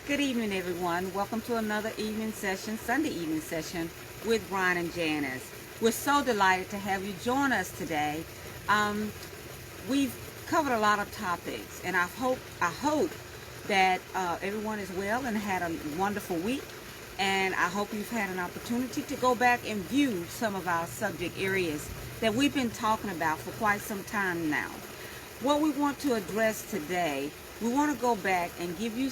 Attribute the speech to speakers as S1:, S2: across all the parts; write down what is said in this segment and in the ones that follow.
S1: Good evening, everyone. Welcome to another evening session, Sunday evening session with Brian and Janice. We're so delighted to have you join us today. Um, we've covered a lot of topics, and I hope that everyone is well and had a wonderful week. And I hope you've had an opportunity to go back and view some of our subject areas that we've been talking about for quite some time now. What we want to address today, we want to go back and give you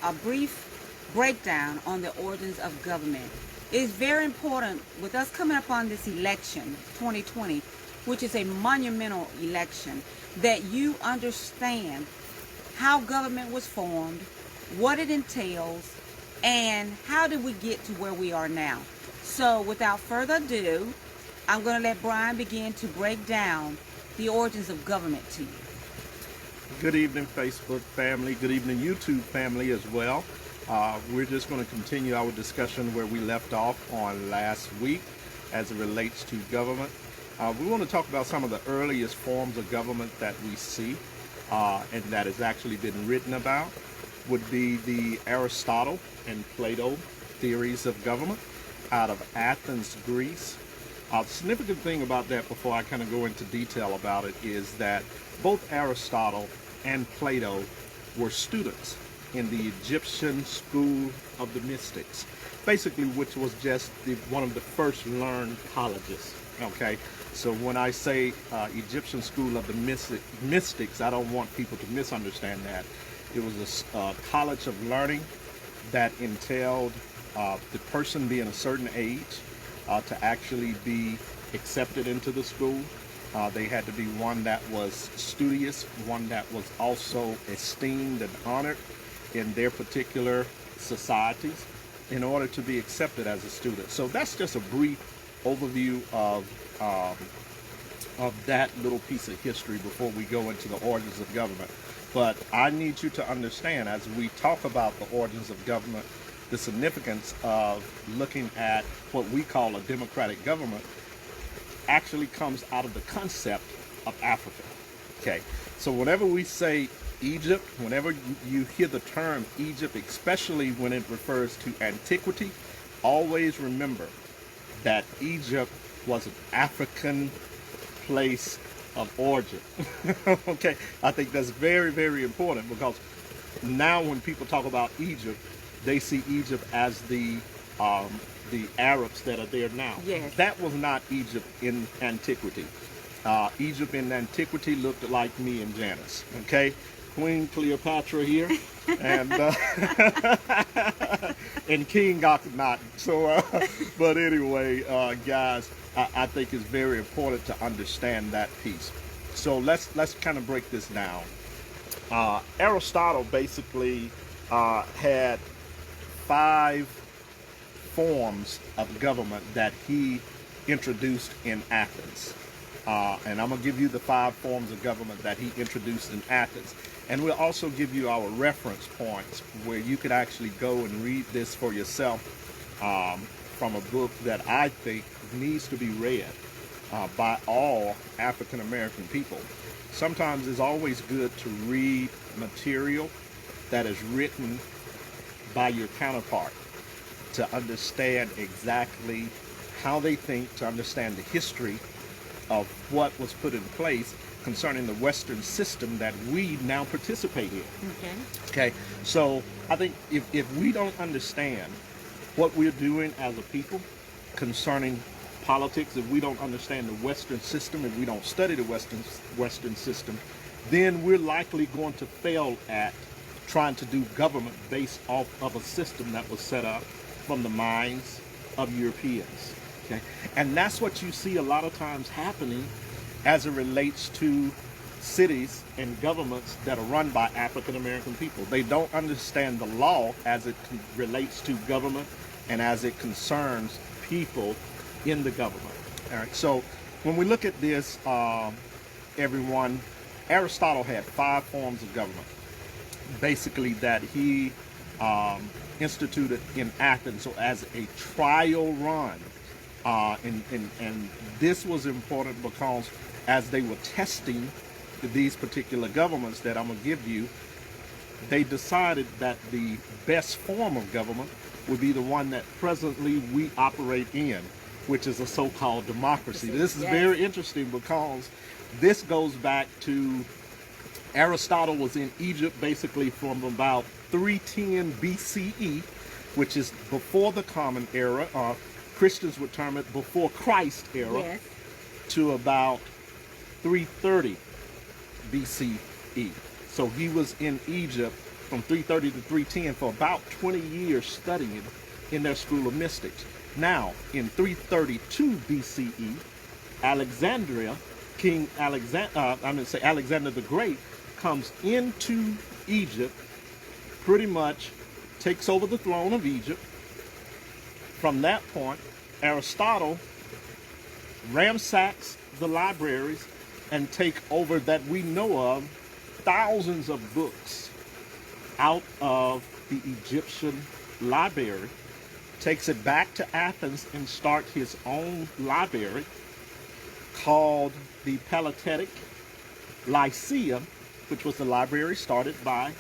S1: a brief breakdown on the origins of government. It is very important with us coming up on this election 2020, which is a monumental election, that you understand how government was formed, what it entails, and how did we get to where we are now. So without further ado, I'm going to let Brian begin to break down the origins of government to you.
S2: Good evening, Facebook family. Good evening, YouTube family as well. We're just going to continue our discussion where we left off on last week as it relates to government. We want to talk about some of the earliest forms of government that we see and that has actually been written about. Would be the Aristotle and Plato theories of government out of Athens, Greece. The significant thing about that, before I kind of go into detail about it, is that both Aristotle and Plato were students in the Egyptian school of the mystics, basically, which was just one of the first learned colleges. Okay, so when I say Egyptian school of the mystics, I don't want people to misunderstand that. It was a college of learning that entailed the person being a certain age to actually be accepted into the school. They had to be one that was studious, one that was also esteemed and honored in their particular societies in order to be accepted as a student. So that's just a brief overview of that little piece of history before we go into the origins of government. But I need you to understand, as we talk about the origins of government, the significance of looking at what we call a democratic government actually comes out of the concept of Africa. Okay, so whenever we say Egypt, whenever you hear the term Egypt, especially when it refers to antiquity, always remember that Egypt was an African place of origin. Okay, I think that's very, very important, because now when people talk about Egypt, they see Egypt as the Arabs that are there now.
S1: Yes.
S2: That was not Egypt in antiquity. Egypt in antiquity looked like me and Janice. Okay, Queen Cleopatra here, and and King Akhenaten. So, but anyway, guys, I think it's very important to understand that piece. So let's kind of break this down. Aristotle basically had 5 forms of government that he introduced in Athens. And I'm going to give you the 5 forms of government that he introduced in Athens. And we'll also give you our reference points where you could actually go and read this for yourself from a book that I think needs to be read by all African American people. Sometimes it's always good to read material that is written by your counterpart, to understand exactly how they think, to understand the history of what was put in place concerning the Western system that we now participate in. Okay, so I think if we don't understand what we're doing as a people concerning politics, if we don't understand the Western system, if we don't study the Western system, then we're likely going to fail at trying to do government based off of a system that was set up from the minds of Europeans. Okay, and that's what you see a lot of times happening as it relates to cities and governments that are run by African American people. They don't understand the law as it relates to government and as it concerns people in the government. All right, so when we look at this, everyone, Aristotle had 5 forms of government, basically, that he instituted in Athens, so as a trial run. And this was important because as they were testing these particular governments that I'm going to give you, they decided that the best form of government would be the one that presently we operate in, which is a so-called democracy. This is
S1: Yes.
S2: very interesting because this goes back to Aristotle was in Egypt basically from about 310 BCE, which is before the Common Era, or Christians would term it before Christ era,
S1: Yes.
S2: to about 330 BCE. So he was in Egypt from 330 to 310 for about 20 years studying in their school of mystics. Now, in 332 BCE, Alexandria, Alexander the Great, comes into Egypt, pretty much takes over the throne of Egypt. From that point, Aristotle ransacks the libraries and take over, that we know of, thousands of books out of the Egyptian library, takes it back to Athens and starts his own library called the Palatetic Lyceum, which was the library started by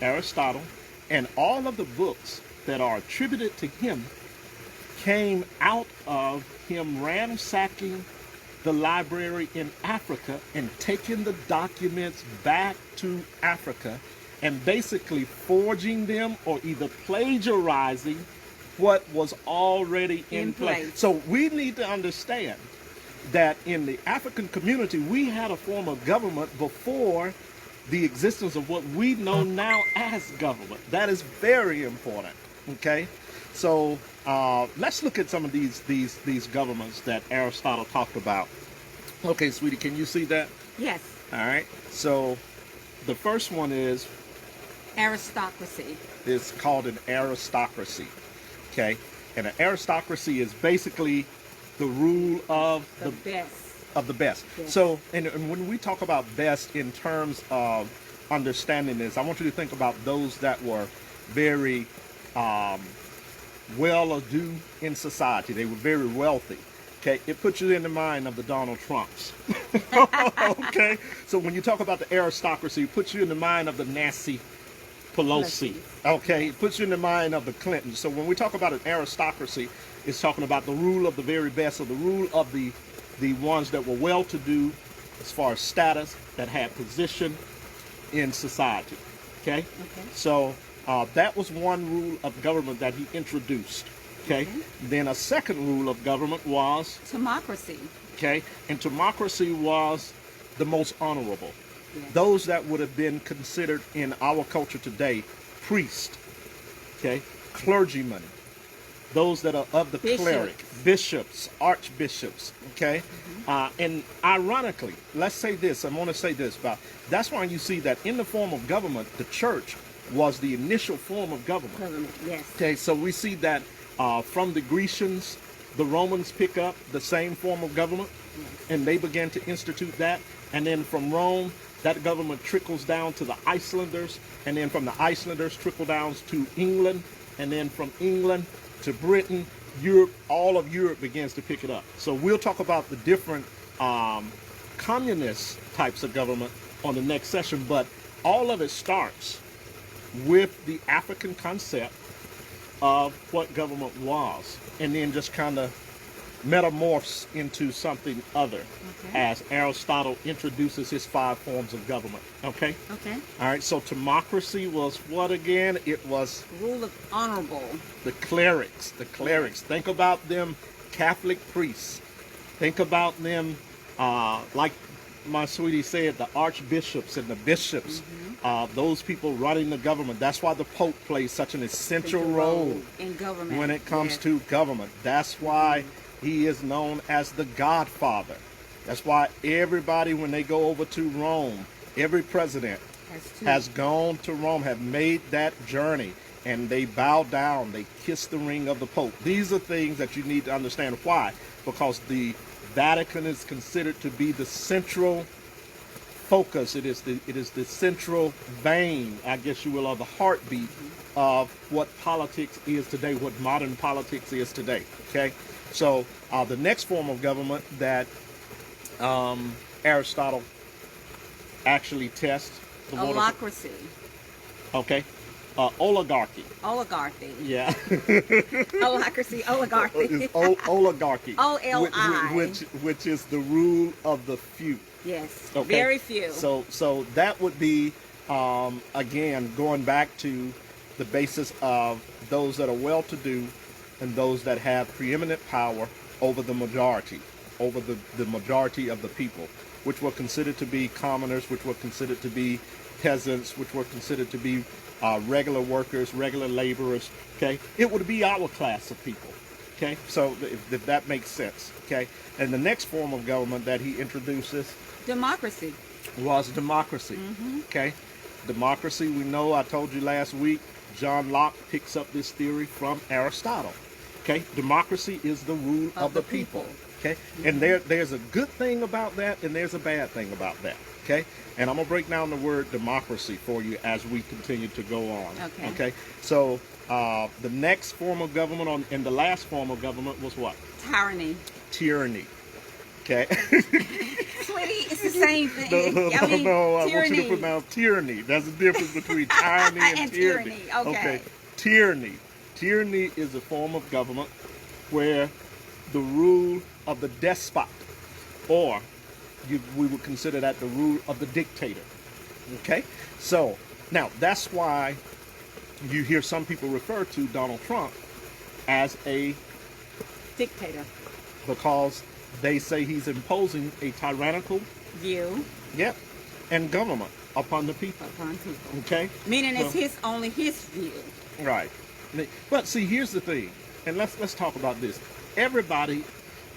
S2: Aristotle. And all of the books that are attributed to him came out of him ransacking the library in Africa and taking the documents back to Africa and basically forging them or either plagiarizing what was already in place. So we need to understand that in the African community, we had a form of government before the existence of what we know now as government. That is very important. Okay, so let's look at some of these governments that Aristotle talked about. Okay, sweetie, can you see that?
S1: Yes.
S2: All right. So the first one is
S1: Aristocracy.
S2: called an aristocracy. Okay, and an aristocracy is basically the rule of
S1: The best.
S2: of the best.
S1: Yes.
S2: So, and when we talk about best in terms of understanding this, I want you to think about those that were very well-to-do in society. They were very wealthy. Okay, it puts you in the mind of the Donald Trumps. Okay, so when you talk about the aristocracy, it puts you in the mind of the Nancy Pelosi. Okay, it puts you in the mind of the Clintons. So when we talk about an aristocracy, it's talking about the rule of the very best, or the rule of the ones that were well-to-do as far as status, that had position in society. Okay, so that was one rule of government that he introduced. Okay, then a second rule of government was
S1: Democracy.
S2: okay, and democracy was the most honorable.
S1: Yes.
S2: Those that would have been considered in our culture today, priest, okay, clergymen, those that are of the cleric, bishops, archbishops, okay, and ironically, let's say this. I want to say this about that's why you see that in the form of government, the church was the initial form of government.
S1: Government. Yes.
S2: Okay, so we see that from the Grecians, the Romans pick up the same form of government, and they began to institute that. And then from Rome, that government trickles down to the Icelanders, and then from the Icelanders trickle down to England, and then from England to Britain, Europe. All of Europe begins to pick it up. So we'll talk about the different communist types of government on the next session, but all of it starts with the African concept of what government was, and then just kind of metamorphs into something other as Aristotle introduces his 5 forms of government. Okay?
S1: Okay.
S2: All right, so democracy was what again? It was
S1: Rule of honorable.
S2: the clerics. The clerics. Think about them Catholic priests. Think about them, like my sweetie said, the archbishops and the bishops. Those people running the government. That's why the Pope plays such an essential role
S1: in government
S2: when it comes to government. That's why he is known as the Godfather. That's why everybody, when they go over to Rome, every president has gone to Rome, have made that journey, and they bow down, they kiss the ring of the Pope. These are things that you need to understand. Why? Because the Vatican is considered to be the central focus. It is the central vein, I guess you will, or the heartbeat of what politics is today, what modern politics is today. Okay, so the next form of government that Aristotle actually tests the
S1: Holacracy.
S2: Okay, oligarchy.
S1: Oligarchy.
S2: Yeah.
S1: Holacracy, oligarchy.
S2: It's oligarchy.
S1: OLI.
S2: Which is the rule of the few.
S1: Yes.
S2: Okay.
S1: Very few.
S2: So that would be again going back to the basis of those that are well-to-do and those that have preeminent power over the majority, over the majority of the people, which were considered to be commoners, which were considered to be peasants, which were considered to be regular workers, regular laborers. Okay, it would be our class of people. Okay, so if that makes sense. Okay, and the next form of government that he introduces
S1: Democracy.
S2: was democracy. Okay, democracy. We know. I told you last week. John Locke picks up this theory from Aristotle. Okay, democracy is the rule of the people. Okay, and there's a good thing about that, and there's a bad thing about that. Okay, and I'm gonna break down the word democracy for you as we continue to go on. Okay. So the next form of government and the last form of government was what?
S1: Tyranny.
S2: Tyranny. Okay.
S1: Sweetie, it's the same thing.
S2: No,
S1: I mean,
S2: I want
S1: tyranny.
S2: you to pronounce tyranny. There's a difference between tyranny and
S1: And
S2: tyranny.
S1: tyranny, okay.
S2: Tyranny. Tyranny is a form of government where the rule of the despot, or we would consider that the rule of the dictator. Okay? So, now that's why you hear some people refer to Donald Trump as a
S1: Dictator.
S2: because they say he's imposing a tyrannical,
S1: View
S2: and government upon the people.
S1: upon people.
S2: Okay?
S1: Meaning it's
S2: So-
S1: only his view.
S2: Right. But see, here's the thing, and let's talk about this. Everybody,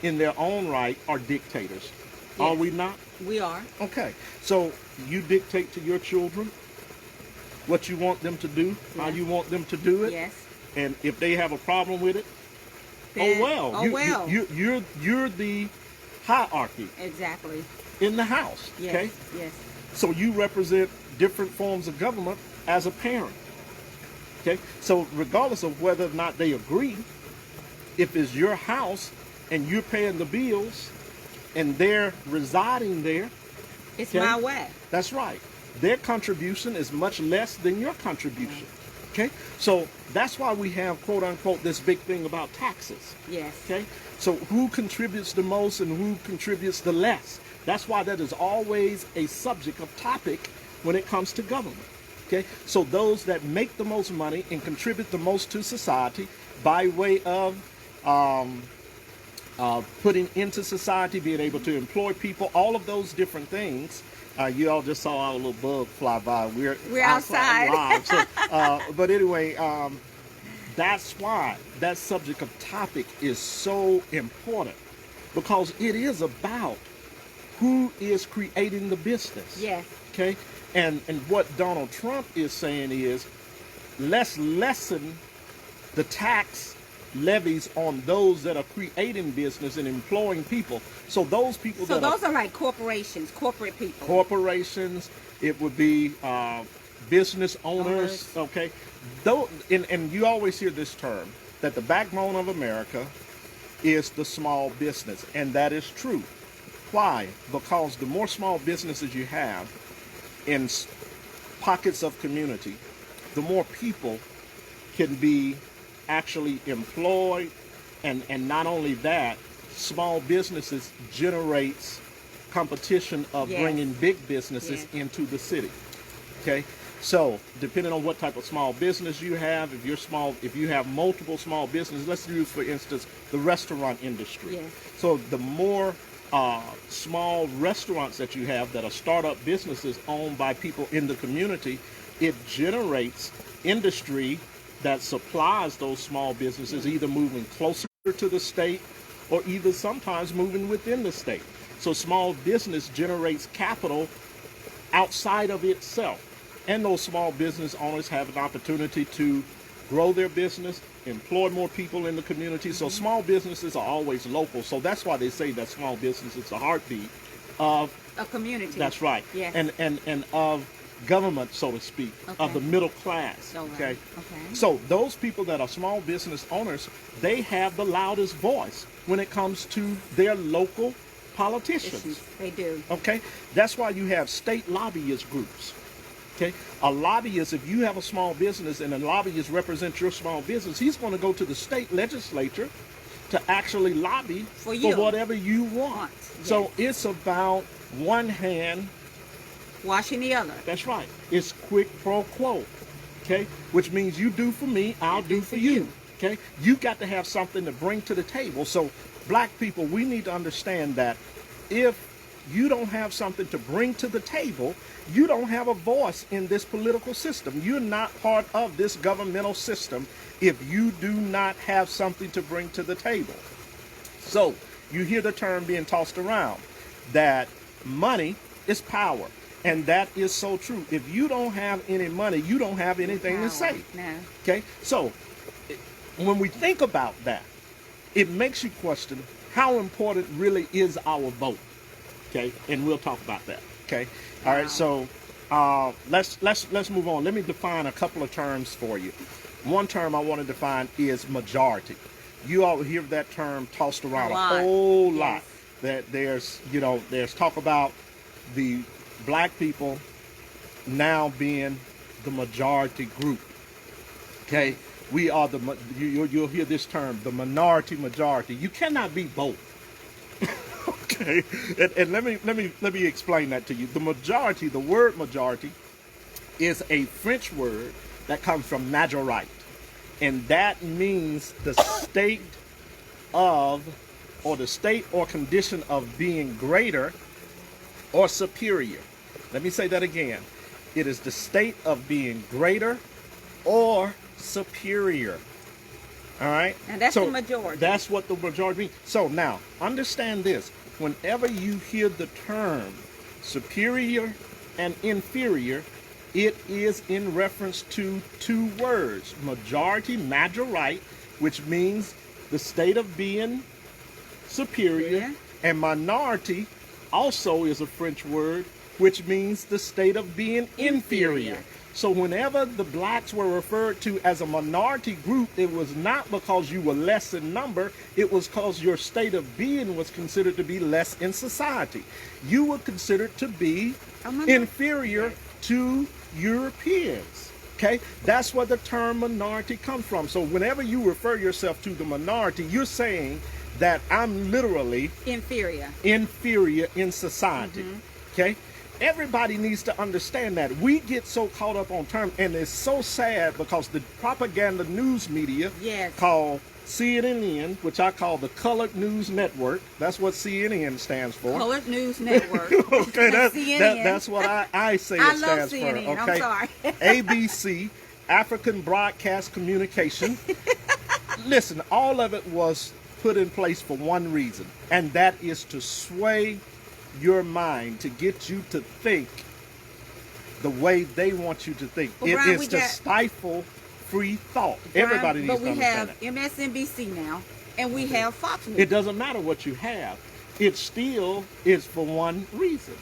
S2: in their own right, are dictators. Are
S1: Yes.
S2: we not?
S1: We are.
S2: Okay. So you dictate to your children what you want them to do, how
S1: Yes.
S2: you want them to do it,
S1: Yes.
S2: and if they have a problem with it,
S1: Then-
S2: oh well.
S1: Oh well.
S2: You're the hierarchy
S1: Exactly.
S2: in the house.
S1: Yes.
S2: Okay.
S1: Yes.
S2: So you represent different forms of government as a parent. Okay? So regardless of whether or not they agree, if it's your house and you're paying the bills and they're residing there,
S1: It's
S2: Okay.
S1: my way.
S2: that's right. Their contribution is much less than your contribution. Okay? So that's why we have, quote unquote, this big thing about taxes.
S1: Yes.
S2: Okay? So who contributes the most and who contributes the less? That's why that is always a subject of topic when it comes to government. Okay? So those that make the most money and contribute the most to society by way of putting into society, being able to employ people, all of those different things. You all just saw our little bug fly by. We're
S1: outside.
S2: live. So, but anyway, that's why that subject of topic is so important, because it is about who is creating the business.
S1: Yes.
S2: Okay? And what Donald Trump is saying is, let's lessen the tax levies on those that are creating business and employing people. So those people
S1: So
S2: that
S1: those are like corporations, corporate people.
S2: corporations, it would be business owners,
S1: Owners.
S2: okay? Though, and you always hear this term, that the backbone of America is the small business, and that is true. Why? Because the more small businesses you have in pockets of community, the more people can be actually employed, and not only that, small businesses generates competition of
S1: Yes.
S2: bringing big businesses
S1: Yes.
S2: into the city. Okay, so depending on what type of small business you have, if you have multiple small businesses, let's use for instance the restaurant industry.
S1: Yes.
S2: So the more small restaurants that you have that are startup businesses owned by people in the community, it generates industry that supplies those small businesses, either moving closer to the state or either sometimes moving within the state. So small business generates capital outside of itself. And those small business owners have an opportunity to grow their business, employ more people in the community. So small businesses are always local. So that's why they say that small business is the heartbeat of,
S1: A community.
S2: that's right,
S1: Yes.
S2: and of government, so to speak, of
S1: Okay.
S2: the middle class.
S1: All right.
S2: Okay.
S1: Okay.
S2: So those people that are small business owners, they have the loudest voice when it comes to their local politicians.
S1: Issues. They do.
S2: Okay, that's why you have state lobbyist groups. Okay, a lobbyist, if you have a small business and a lobbyist represents your small business, he's going to go to the state legislature to actually lobby
S1: For you.
S2: whatever you want.
S1: Yes.
S2: So it's about one hand.
S1: Washing the other.
S2: That's right. It's quid pro quo. Okay, which means you do for me, I'll do for you. Okay, you got to have something to bring to the table. So black people, we need to understand that if you don't have something to bring to the table, you don't have a voice in this political system. You're not part of this governmental system if you do not have something to bring to the table. So you hear the term being tossed around that money is power. And that is so true. If you don't have any money, you don't have anything to say.
S1: No.
S2: Okay? So when we think about that, it makes you question how important really is our vote. Okay? And we'll talk about that. Okay? All right, so let's move on. Let me define a couple of terms for you. One term I want to define is majority. You all hear that term tossed around a whole lot. That there's talk about the black people now being the majority group. Okay, we are you'll hear this term, the minority majority. You cannot be both. Okay, and let me explain that to you. The majority, the word majority, is a French word that comes from majorite, and that means the state of, or the state or condition of being greater or superior. Let me say that again. It is the state of being greater or superior. All right?
S1: And that's the majority.
S2: That's what the majority means. So now, understand this. Whenever you hear the term superior and inferior, it is in reference to two words. Majority, majorite, which means the state of being superior, and minority also is a French word, which means the state of being inferior. So whenever the blacks were referred to as a minority group, it was not because you were less in number, it was because your state of being was considered to be less in society. You were considered to be inferior to Europeans. Okay, that's where the term minority comes from. So whenever you refer yourself to the minority, you're saying that I'm literally inferior in society. Okay, everybody needs to understand that. We get so caught up on terms, and it's so sad because the propaganda news media called CNN, which I call the Colored News Network. That's what CNN stands for.
S1: Colored News Network.
S2: Okay, that's what I say it stands for. Okay,
S1: I'm sorry.
S2: ABC, African Broadcast Communication. Listen, all of it was put in place for one reason, and that is to sway your mind, to get you to think the way they want you to think. Well, Brian, it is to stifle free thought.
S1: Brian,
S2: everybody needs to understand that.
S1: But we have MSNBC now, and we have Fox News.
S2: It doesn't matter what you have. It still is for one reason.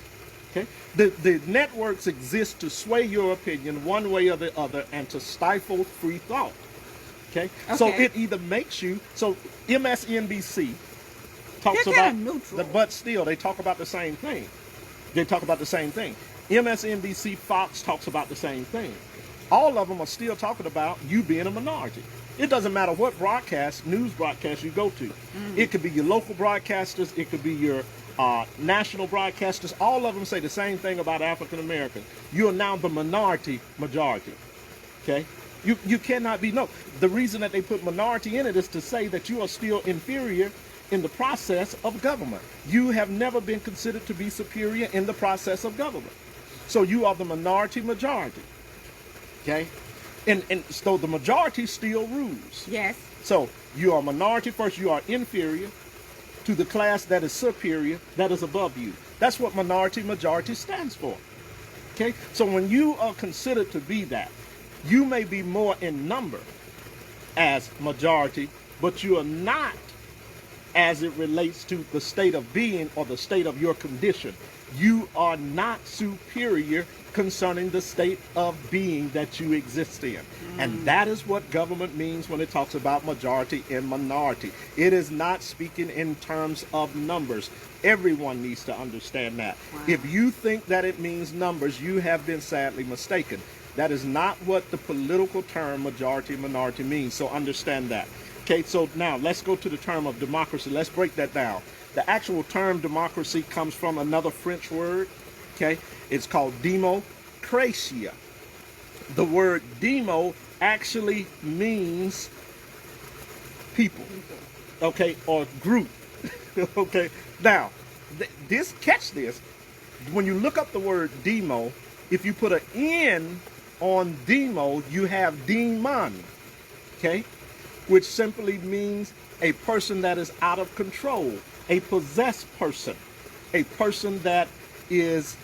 S2: Okay? The networks exist to sway your opinion one way or the other and to stifle free thought. Okay? So it either makes you, so MSNBC talks about, but still they talk about the same thing. They talk about the same thing. MSNBC, Fox talks about the same thing. All of them are still talking about you being a minority. It doesn't matter what news broadcast you go to. It could be your local broadcasters, it could be your national broadcasters. All of them say the same thing about African Americans. You are now the minority majority. Okay? You cannot be, no. The reason that they put minority in it is to say that you are still inferior in the process of government. You have never been considered to be superior in the process of government. So you are the minority majority. Okay? And so the majority still rules.
S1: Yes.
S2: So you are minority first, you are inferior to the class that is superior, that is above you. That's what minority majority stands for. Okay? So when you are considered to be that, you may be more in number as majority, but you are not as it relates to the state of being or the state of your condition. You are not superior concerning the state of being that you exist in. And that is what government means when it talks about majority and minority. It is not speaking in terms of numbers. Everyone needs to understand that.
S1: Wow.
S2: If you think that it means numbers, you have been sadly mistaken. That is not what the political term majority and minority means. So understand that. Okay, so now let's go to the term of democracy. Let's break that down. The actual term democracy comes from another French word. Okay, it's called democratia. The word demo actually means people, okay, or group. Okay, now catch this. When you look up the word demo, if you put an N on demo, you have demon, okay, which simply means a person that is out of control, a possessed person, a person that is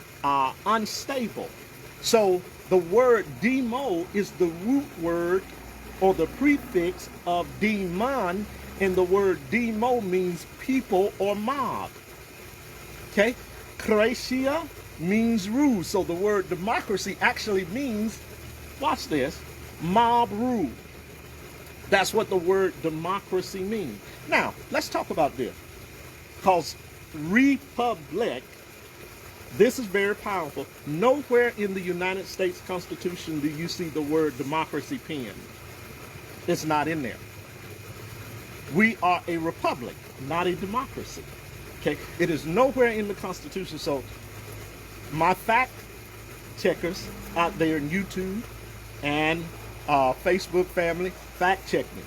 S2: unstable. So the word demo is the root word or the prefix of demon, and the word demo means people or mob. Okay? Kratia means rule. So the word democracy actually means, watch this, mob rule. That's what the word democracy means. Now, let's talk about this. Because republic, this is very powerful. Nowhere in the United States Constitution do you see the word democracy penned. It's not in there. We are a republic, not a democracy. Okay? It is nowhere in the Constitution. So my fact checkers out there in YouTube and Facebook family, fact check me.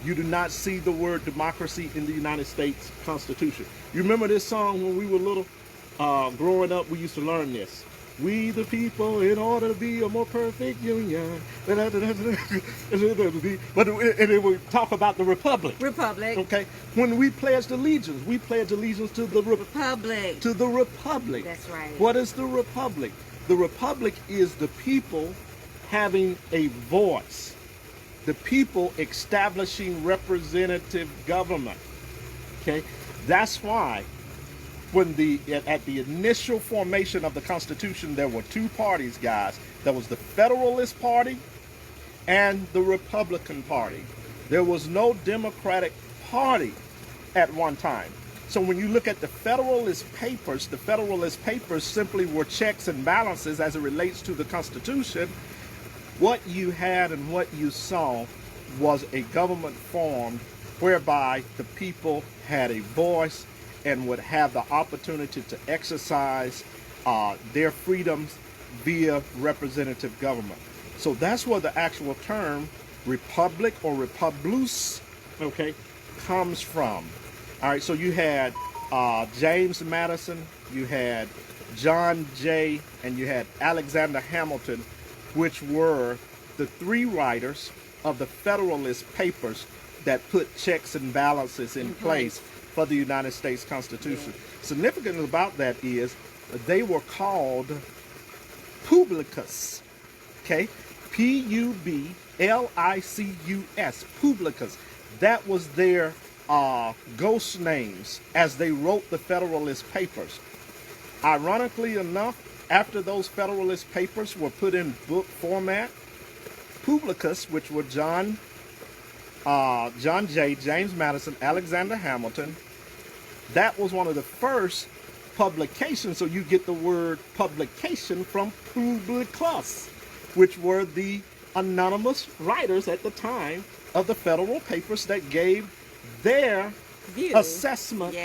S2: You do not see the word democracy in the United States Constitution. You remember this song when we were little? Growing up, we used to learn this. We the people, in order to be a more perfect union. But it would talk about the republic.
S1: Republic.
S2: Okay? When we pledged allegiance to the
S1: Republic.
S2: To the republic.
S1: That's right.
S2: What is the republic? The republic is the people having a voice. The people establishing representative government. Okay? That's why when at the initial formation of the Constitution, there were two parties, guys. There was the Federalist Party and the Republican Party. There was no Democratic Party at one time. So when you look at the Federalist Papers simply were checks and balances as it relates to the Constitution. What you had and what you saw was a government formed whereby the people had a voice and would have the opportunity to exercise their freedoms via representative government. So that's where the actual term republic or republius, okay, comes from. All right, so you had James Madison, you had John Jay, and you had Alexander Hamilton, which were the three writers of the Federalist Papers that put checks and balances in place for the United States Constitution. Significant about that is they were called publicus, okay? P-U-B-L-I-C-U-S, publicus. That was their ghost names as they wrote the Federalist Papers. Ironically enough, after those Federalist Papers were put in book format, publicus, which were John Jay, James Madison, Alexander Hamilton, that was one of the first publications. So you get the word publication from publicus, which were the anonymous writers at the time of the Federal Papers that gave their assessment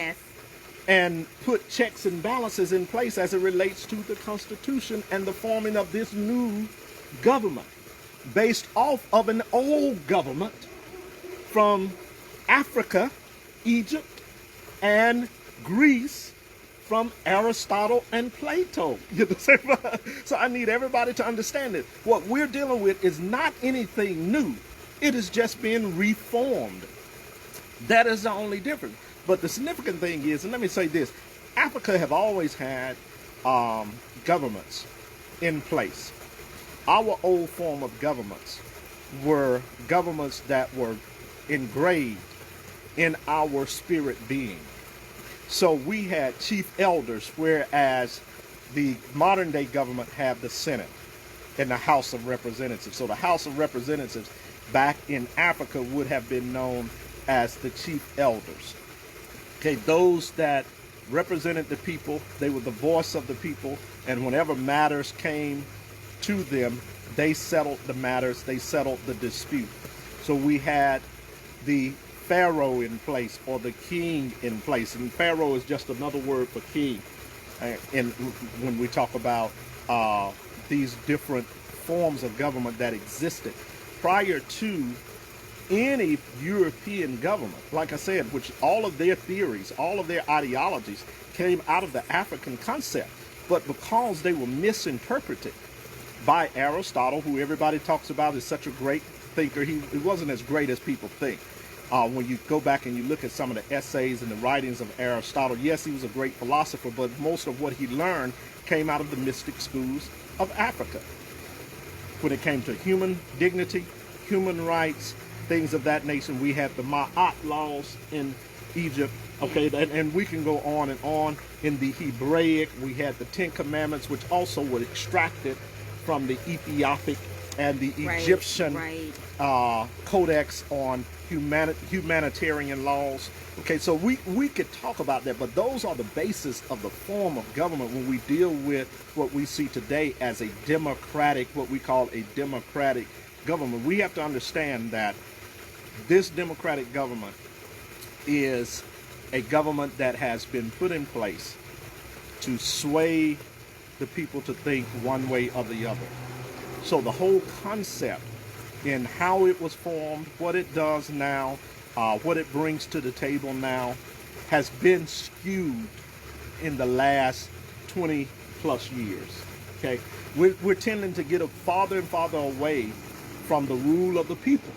S2: and put checks and balances in place as it relates to the Constitution and the forming of this new government based off of an old government from Africa, Egypt, and Greece, from Aristotle and Plato. So I need everybody to understand it. What we're dealing with is not anything new. It is just being reformed. That is the only difference. But the significant thing is, and let me say this, Africa have always had governments in place. Our old form of governments were governments that were engraved in our spirit being. So we had chief elders, whereas the modern day government have the Senate and the House of Representatives. So the House of Representatives back in Africa would have been known as the chief elders. Okay, those that represented the people, they were the voice of the people, and whenever matters came to them, they settled the matters, they settled the dispute. So we had the Pharaoh in place, or the king in place, and Pharaoh is just another word for king. And when we talk about these different forms of government that existed prior to any European government, like I said, which all of their theories, all of their ideologies came out of the African concept, but because they were misinterpreted by Aristotle, who everybody talks about is such a great thinker, he wasn't as great as people think. When you go back and you look at some of the essays and the writings of Aristotle, yes, he was a great philosopher, but most of what he learned came out of the mystic schools of Africa. When it came to human dignity, human rights, things of that nation, we had the Ma'at laws in Egypt, okay, and we can go on and on. In the Hebraic, we had the Ten Commandments, which also were extracted from the Ethiopic and the Egyptian codex on humanitarian laws. Okay, so we could talk about that, but those are the basis of the form of government when we deal with what we see today as a democratic, what we call a democratic government. We have to understand that this democratic government is a government that has been put in place to sway the people to think one way or the other. So the whole concept in how it was formed, what it does now, what it brings to the table now, has been skewed in the last 20 plus years. Okay, we're tending to get farther and farther away from the rule of the people.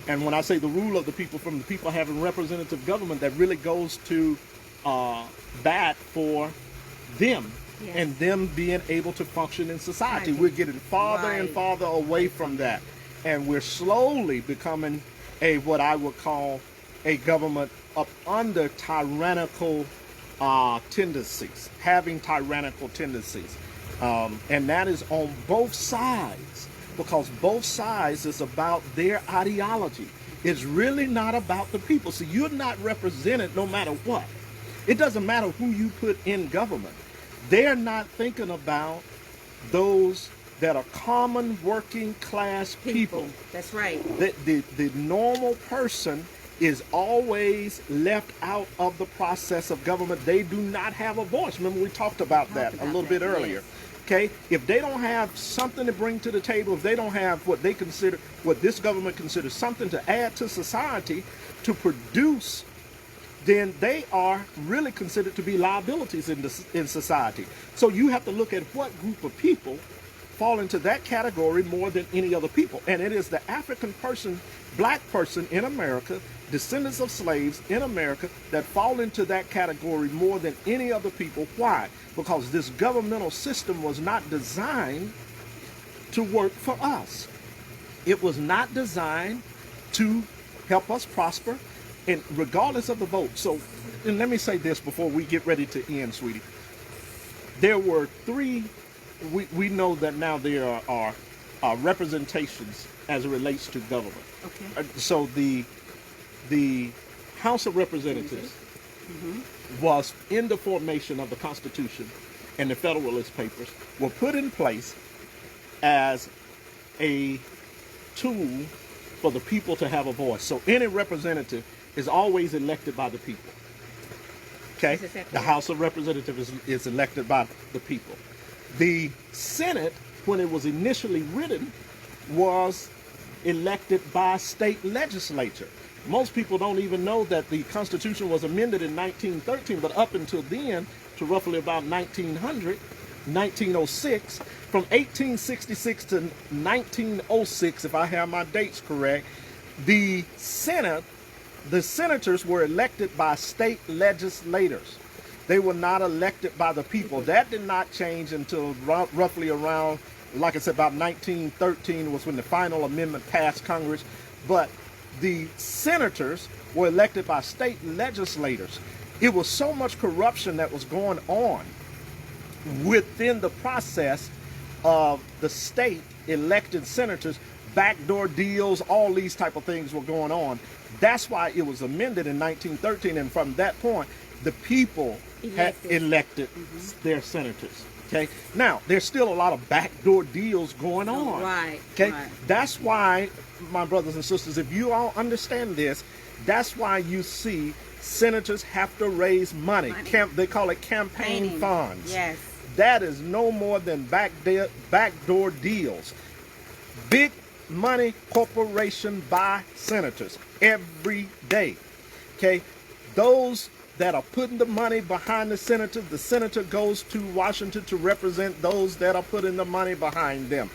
S2: And when I say the rule of the people, from the people having representative government that really goes to bat for them. Yes. And them being able to function in society. We're getting farther and farther away from that. And we're slowly becoming what I would call a government up under tyrannical tendencies, having tyrannical tendencies. And that is on both sides, because both sides is about their ideology. It's really not about the people. So you're not represented no matter what. It doesn't matter who you put in government. They're not thinking about those that are common working class people.
S1: That's right.
S2: The normal person is always left out of the process of government. They do not have a voice. Remember, we talked about that a little bit earlier. Yes. Okay? If they don't have something to bring to the table, if they don't have what they consider, what this government considers something to add to society, to produce, then they are really considered to be liabilities in society. So you have to look at what group of people fall into that category more than any other people. And it is the African person, black person in America, descendants of slaves in America, that fall into that category more than any other people. Why? Because this governmental system was not designed to work for us. It was not designed to help us prosper, and regardless of the vote. So, and let me say this before we get ready to end, sweetie. There were three, we know that now there are representations as it relates to government. Okay. So the House of Representatives was in the formation of the Constitution and the Federalist Papers were put in place as a tool for the people to have a voice. So any representative is always elected by the people. Okay? The House of Representatives is elected by the people. The Senate, when it was initially written, was elected by state legislature. Most people don't even know that the Constitution was amended in 1913, but up until then, to roughly about 1906, from 1866 to 1906, if I have my dates correct, the senators were elected by state legislators. They were not elected by the people. That did not change until roughly around, like I said, about 1913 was when the final amendment passed Congress. But the senators were elected by state legislators. It was so much corruption that was going on within the process of the state elected senators, backdoor deals, all these type of things were going on. That's why it was amended in 1913, and from that point, the people had elected their senators. Okay. Now there's still a lot of backdoor deals going on.
S1: Right.
S2: Okay.
S1: Right.
S2: That's why, my brothers and sisters, if you all understand this, that's why you see senators have to raise money. They call it campaign funds.
S1: Yes.
S2: That is no more than backdoor deals. Big money corporation by senators every day. Okay, those that are putting the money behind the senator goes to Washington to represent those that are putting the money behind them.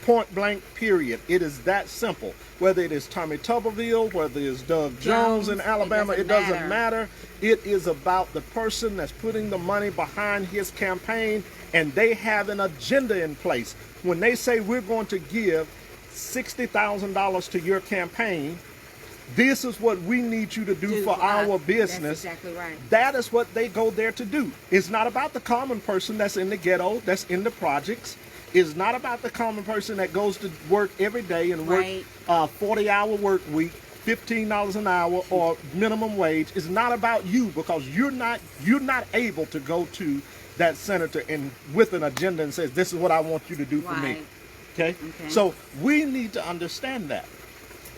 S2: Point blank, period. It is that simple. Whether it is Tommy Tuberville, whether it's Doug Jones in Alabama, it doesn't matter. It is about the person that's putting the money behind his campaign, and they have an agenda in place. When they say we're going to give $60,000 to your campaign, this is what we need you to do for our business.
S1: That's exactly right.
S2: That is what they go there to do. It's not about the common person that's in the ghetto, that's in the projects. It's not about the common person that goes to work every day and work 40-hour work week, $15 an hour or minimum wage. It's not about you, because you're not able to go to that senator and with an agenda and says, this is what I want you to do for me. Okay? So we need to understand that.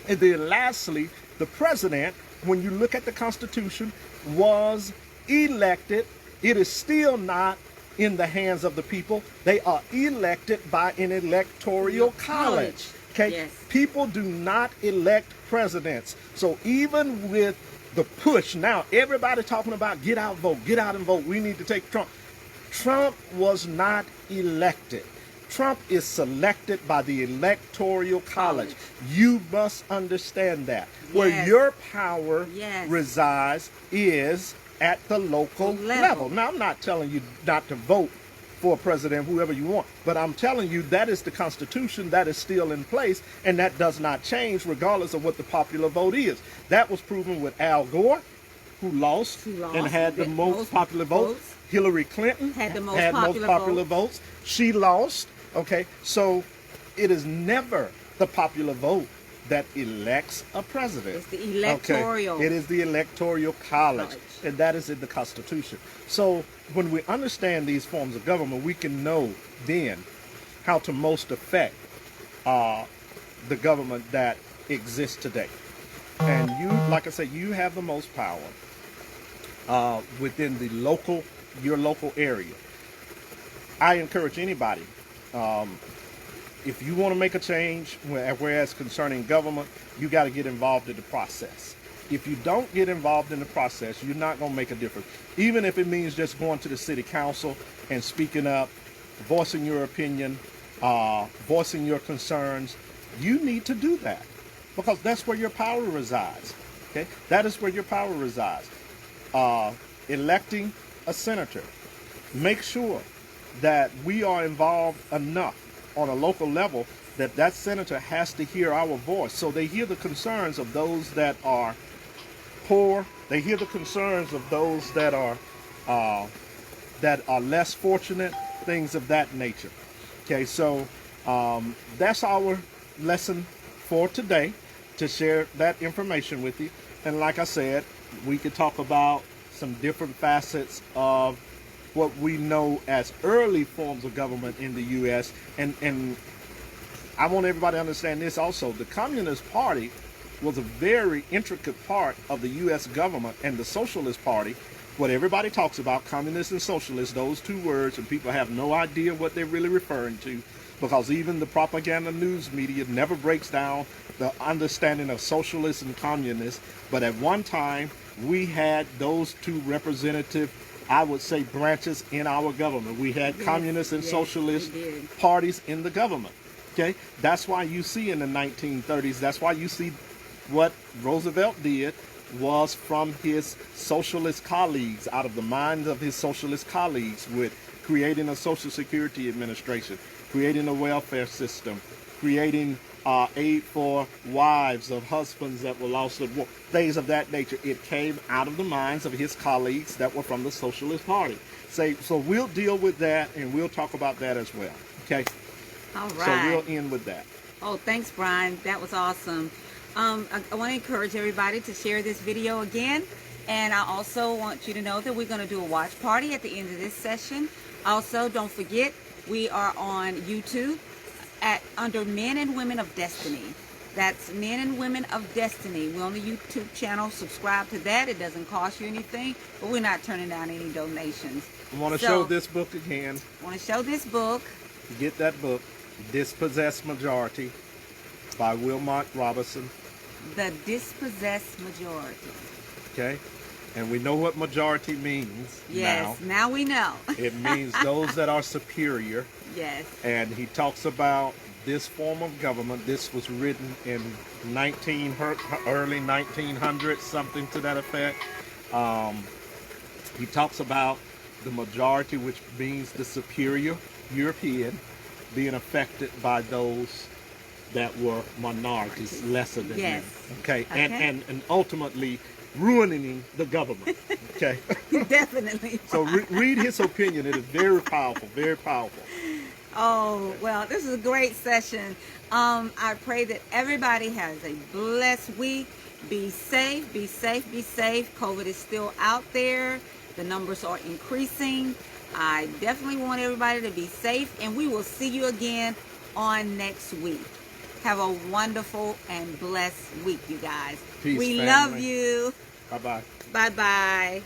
S2: And then lastly, the president, when you look at the Constitution, was elected. It is still not in the hands of the people. They are elected by an electoral college. Okay?
S1: Yes.
S2: People do not elect presidents. So even with the push, now everybody talking about get out and vote, we need to take Trump. Trump was not elected. Trump is selected by the electoral college. You must understand that. Where your power resides is at the local level. Now, I'm not telling you not to vote for a president, whoever you want, but I'm telling you that is the Constitution that is still in place, and that does not change regardless of what the popular vote is. That was proven with Al Gore, who lost and had the most popular votes. Hillary Clinton had the most popular votes. She lost. Okay, so it is never the popular vote that elects a president.
S1: It's the electoral.
S2: Okay. It is the electoral college, and that is in the Constitution. So when we understand these forms of government, we can know then how to most affect the government that exists today. And you, like I said, you have the most power within your local area. I encourage anybody, if you want to make a change, whereas concerning government, you got to get involved in the process. If you don't get involved in the process, you're not going to make a difference. Even if it means just going to the city council and speaking up, voicing your opinion, voicing your concerns, you need to do that, because that's where your power resides. Okay, that is where your power resides. Electing a senator, make sure that we are involved enough on a local level that that senator has to hear our voice. So they hear the concerns of those that are poor. They hear the concerns of those that are less fortunate, things of that nature. Okay, so that's our lesson for today, to share that information with you. And like I said, we could talk about some different facets of what we know as early forms of government in the U.S. And I want everybody to understand this also. The Communist Party was a very intricate part of the U.S. government, and the Socialist Party, what everybody talks about, communist and socialist, those two words, and people have no idea what they're really referring to, because even the propaganda news media never breaks down the understanding of socialist and communist. But at one time, we had those two representative, I would say, branches in our government. We had communist and socialist parties in the government. Okay, that's why you see in the 1930s, that's why you see what Roosevelt did was from his socialist colleagues, out of the minds of his socialist colleagues, with creating a Social Security Administration, creating a welfare system, creating aid for wives of husbands that were lost at war, things of that nature. It came out of the minds of his colleagues that were from the Socialist Party. So we'll deal with that, and we'll talk about that as well. Okay?
S1: All
S2: So
S1: right.
S2: we'll end with that.
S1: Oh, thanks, Brian. That was awesome. I want to encourage everybody to share this video again. And I also want you to know that we're going to do a watch party at the end of this session. Also, don't forget, we are on YouTube under Men and Women of Destiny. That's Men and Women of Destiny. We're on the YouTube channel. Subscribe to that. It doesn't cost you anything, but we're not turning down any donations.
S2: I want to show this book again.
S1: I want to show this book.
S2: Get that book, Dispossessed Majority by Wilmot Robinson.
S1: The Dispossessed Majority.
S2: Okay? And we know what majority means
S1: Yes, now we know.
S2: It means those that are superior.
S1: Yes.
S2: And he talks about this form of government. This was written in early 1900s, something to that effect. He talks about the majority, which means the superior European, being affected by those that were minorities, lesser than
S1: Yes.
S2: them. Okay? And ultimately ruining the government. Okay?
S1: Definitely.
S2: So read his opinion. It is very powerful, very powerful.
S1: Oh, well, this is a great session. I pray that everybody has a blessed week. Be safe, be safe, be safe. COVID is still out there. The numbers are increasing. I definitely want everybody to be safe, and we will see you again on next week. Have a wonderful and blessed week, you guys.
S2: Peace,
S1: we
S2: family.
S1: love you.
S2: Bye-bye.
S1: Bye-bye.